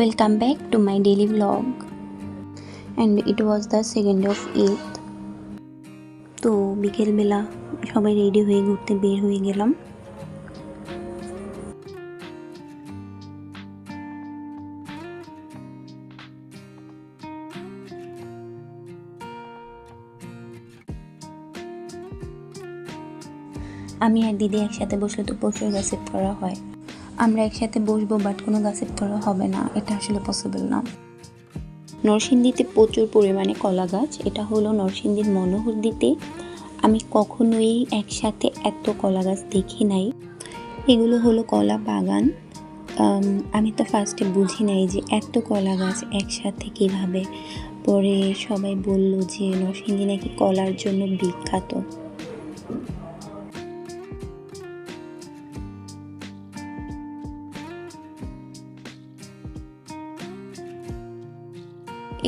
Welcome back to my daily vlog, and it was the 2nd of Eid. তো বিকেলবেলা সবাই ready হয়ে ঘুরতে বের হয়ে গেলাম। আমি আর দিদি একসাথে বসলে তো প্রচুর গসিপ করা হয়। আমরা একসাথে বসবো, বাট কোনো গসিপ করা হবে না, এটা আসলে পসিবল না। নরসিংদীতে প্রচুর পরিমাণে কলা গাছ। এটা হলো নরসিংদীর মনোহরদীতে। আমি কখনোই একসাথে এত কলা গাছ দেখি নাই। এগুলো হলো কলা বাগান। আমি তো ফার্স্টে বুঝি নাই যে এত কলা গাছ একসাথে কিভাবে। পরে সবাই বলল যে নরসিংদী নাকি কলার জন্য বিখ্যাত।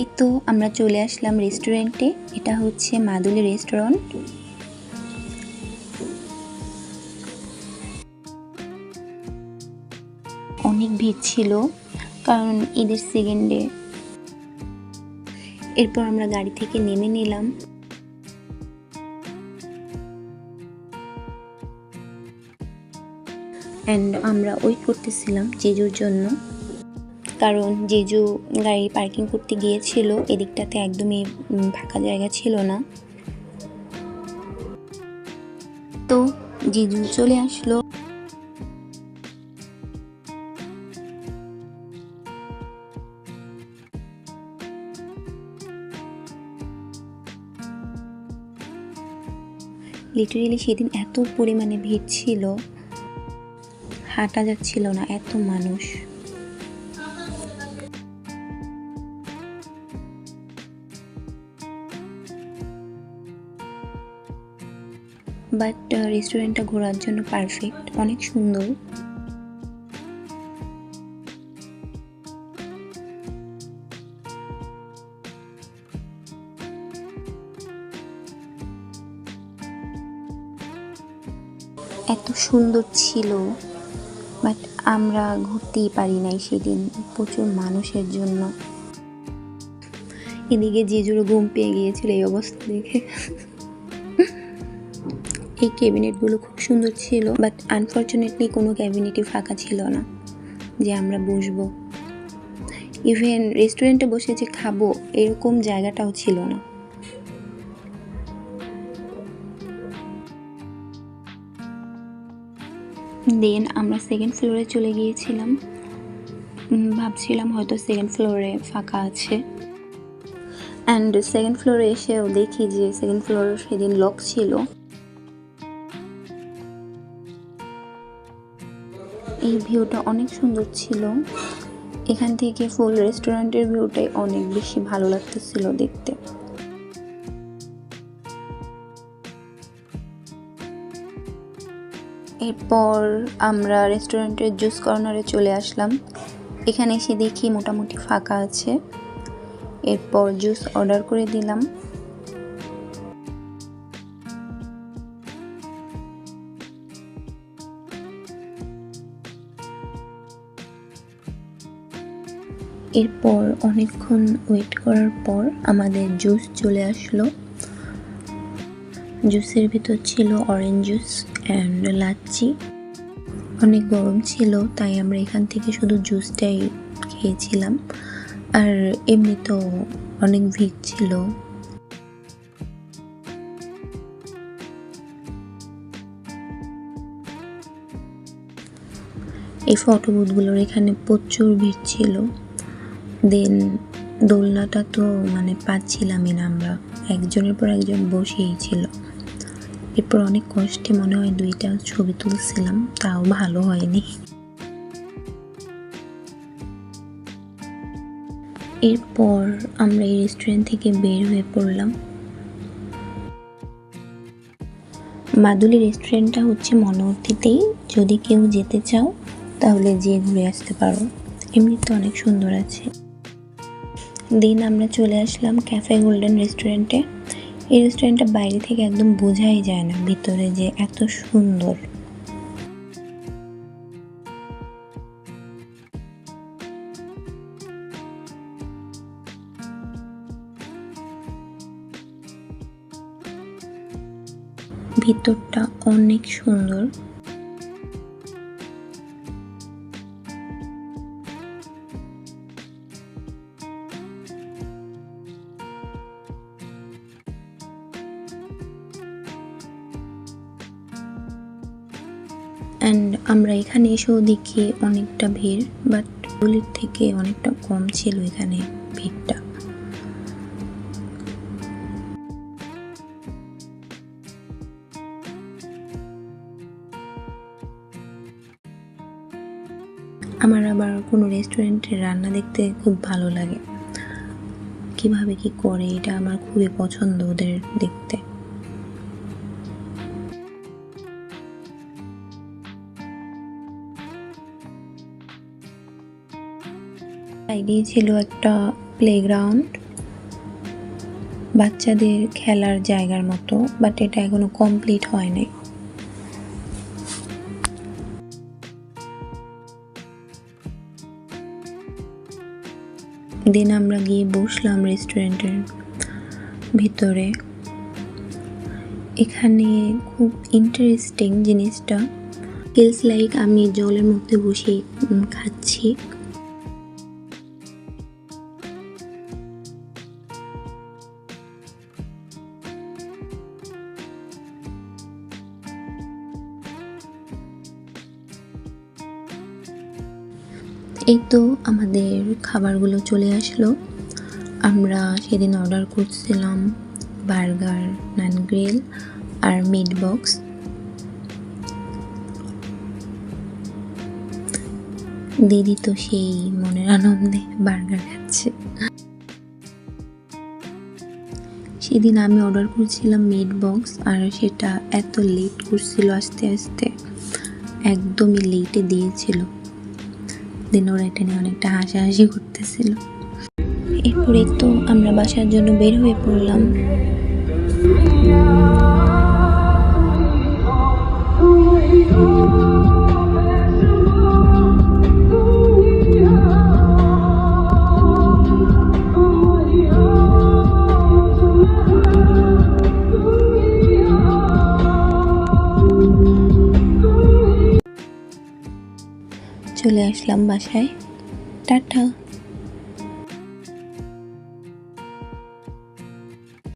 এই তো আমরা চলে আসলাম রেস্টুরেন্টে। এটা হচ্ছে মাদুলি রেস্টুরেন্ট। অনেক ভিড় ছিল কারণ ঈদের সেকেন্ডে। এরপর আমরা গাড়ি থেকে নেমে নিলাম। অ্যান্ড আমরা ওয়েট করতেছিলাম জেজুর জন্য, কারণ জেজু গাড়ি পার্কিং করতে গিয়েছিল। এদিকটাতে একদমই ফাঁকা জায়গা ছিল না। তো জেজু চলে আসলো। লিটারেলি সেদিন এত পরিমাণে ভিড় ছিল, হাঁটা যাচ্ছিল না, এত মানুষ। বাট রেস্টুরেন্টটা ঘোরার জন্য পারফেক্ট, অনেক সুন্দর। এত সুন্দর ছিল, বাট আমরা ঘুরতেই পারি নাই সেদিন প্রচুর মানুষের জন্য। এদিকে জেজুরও ঘুম পেয়ে গিয়েছিল এই অবস্থা দেখে। এই ক্যাবিনেটগুলো খুব সুন্দর ছিল, বাট আনফর্চুনেটলি কোনো ক্যাবিনেটই ফাঁকা ছিল না যে আমরা বসবো। ইভেন রেস্টুরেন্টে বসে যে খাবো এরকম জায়গাটাও ছিল না। দেন আমরা সেকেন্ড ফ্লোরে চলে গিয়েছিলাম। ভাবছিলাম হয়তো সেকেন্ড ফ্লোরে ফাঁকা আছে। অ্যান্ড সেকেন্ড ফ্লোরে এসেও দেখি যে সেকেন্ড ফ্লোরে সেদিন লক ছিল। এই ভিউটা অনেক সুন্দর ছিল। এখান থেকে ফুল রেস্টুরেন্টের ভিউটাই অনেক বেশি ভালো লাগতেছিল দেখতে। এরপর আমরা রেস্টুরেন্টের জুস কর্নারে চলে আসলাম। এখানে এসে দেখি মোটামুটি ফাঁকা আছে। এরপর জুস অর্ডার করে দিলাম। এরপর অনেকক্ষণ ওয়েট করার পর আমাদের জুস চলে আসলো। জুসের ভিতর ছিল অরেঞ্জ জুস অ্যান্ড লাচ্ছি। অনেক গরম ছিল, তাই আমরা এখান থেকে শুধু জুসটাই খেয়েছিলাম। আর এমনি তো অনেক ভিড় ছিল। এই ফটো বুথগুলোর এখানে প্রচুর ভিড় ছিল। দেন দোলনাটা তো পাচ্ছিলামই না, আমরা একজনের পর একজন বসেই ছিল। এরপর অনেক কষ্টে মনে হয় 2টা ছবি তুলছিলাম, তাও ভালো হয়নি। এরপর আমরা এই রেস্টুরেন্ট থেকে বের হয়ে পড়লাম। মাদুলি রেস্টুরেন্টটা হচ্ছে মনোহরদীতেই। যদি কেউ যেতে চাও তাহলে যেয়ে ঘুরে আসতে পারো, এমনিতে অনেক সুন্দর আছে। দেন আমরা চলে আসলাম ক্যাফে গোল্ডেন রেস্টুরেন্টে। এই রেস্টুরেন্টটা বাইরে থেকে একদম বোঝাই যায় না ভিতরে যে এত সুন্দর। ভিতরটা অনেক সুন্দর। অ্যান্ড আমরা এখানে এসেও দেখি অনেকটা ভিড়, বাট হোলির থেকে অনেকটা কম ছিল এখানে ভিড়টা। আমার আবার কোনো রেস্টুরেন্টের রান্না দেখতে খুব ভালো লাগে, কিভাবে কি করে এটা আমার খুবই পছন্দ ওদের দেখতে। সাইডে ছিল একটা প্লেগ্রাউন্ড, বাচ্চাদের খেলার জায়গার মতো, বাট এটা এখনো কমপ্লিট হয় নাই। দিন আমরা গিয়ে বসলাম রেস্টুরেন্টের ভিতরে। এখানে খুব ইন্টারেস্টিং জিনিসটা, ফিলস লাইক আমি জলের মধ্যে বসে খাচ্ছি। এই তো আমাদের খাবারগুলো চলে আসলো। আমরা সেদিন অর্ডার করছিলাম বার্গার, নান গ্রিল আর মিট বক্স। দিদি তো সেই মনের আনন্দে বার্গার খাচ্ছে। সেদিন আমি অর্ডার করছিলাম মিট বক্স, আর সেটা এত লেট করছিল, আস্তে আস্তে একদমই লেটে দিয়েছিল। দিন ওরা এটা নিয়ে অনেকটা হাসাহাসি করতেছিল। এরপরে তো আমরা বাসার জন্য বের হয়ে পড়লাম। চলে আসলাম বাসায়। টাটা।